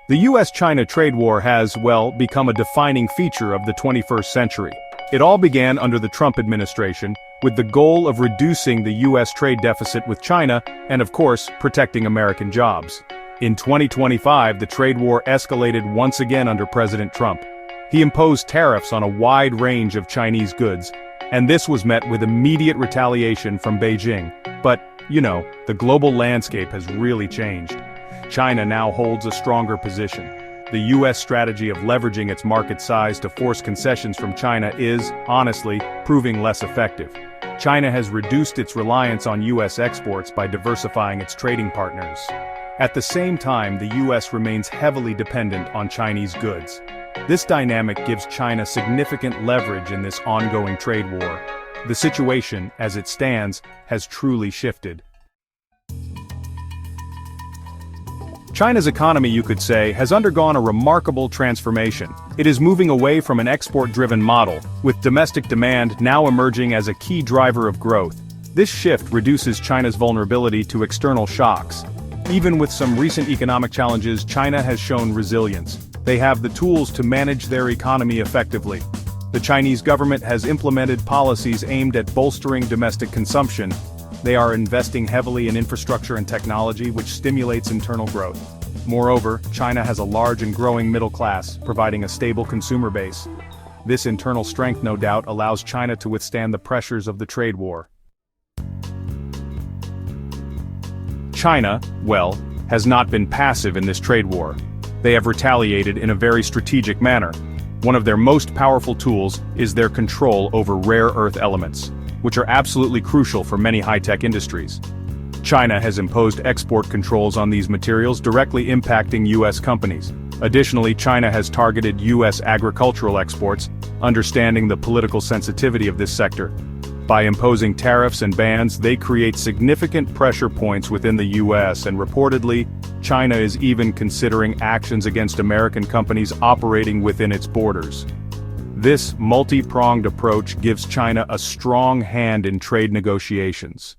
The U.S. China trade war has, well, become a defining feature of the 21st century. It all began under the Trump administration, with the goal of reducing the U.S. trade deficit with China and, of course, protecting American jobs. In 2025, the trade war escalated once again under President Trump. He imposed tariffs on a wide range of Chinese goods, and this was met with immediate retaliation from Beijing. But, the global landscape has really changed. China now holds a stronger position. The U.S. strategy of leveraging its market size to force concessions from China is, honestly, proving less effective. China has reduced its reliance on U.S. exports by diversifying its trading partners. At the same time, the U.S. remains heavily dependent on Chinese goods. This dynamic gives China significant leverage in this ongoing trade war. The situation, as it stands, has truly shifted. China's economy, you could say, has undergone a remarkable transformation. It is moving away from an export-driven model, with domestic demand now emerging as a key driver of growth. This shift reduces China's vulnerability to external shocks. Even with some recent economic challenges, China has shown resilience. They have the tools to manage their economy effectively. The Chinese government has implemented policies aimed at bolstering domestic consumption. They are investing heavily in infrastructure and technology, which stimulates internal growth. Moreover, China has a large and growing middle class, providing a stable consumer base. This internal strength, no doubt, allows China to withstand the pressures of the trade war. China, well, has not been passive in this trade war. They have retaliated in a very strategic manner. One of their most powerful tools is their control over rare earth elements, which are absolutely crucial for many high-tech industries. China has imposed export controls on these materials, directly impacting U.S. companies. Additionally, China has targeted U.S. agricultural exports, understanding the political sensitivity of this sector. By imposing tariffs and bans, they create significant pressure points within the U.S., and reportedly, China is even considering actions against American companies operating within its borders. This multi-pronged approach gives China a strong hand in trade negotiations.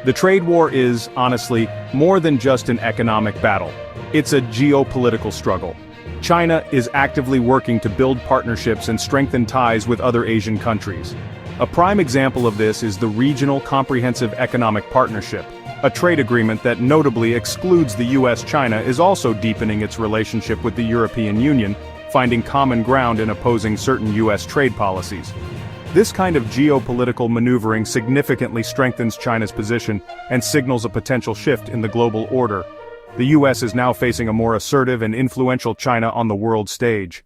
The trade war is, honestly, more than just an economic battle. It's a geopolitical struggle. China is actively working to build partnerships and strengthen ties with other Asian countries. A prime example of this is the Regional Comprehensive Economic Partnership. A trade agreement that notably excludes the U.S. China is also deepening its relationship with the European Union, finding common ground in opposing certain U.S. trade policies. This kind of geopolitical maneuvering significantly strengthens China's position and signals a potential shift in the global order. The U.S. is now facing a more assertive and influential China on the world stage.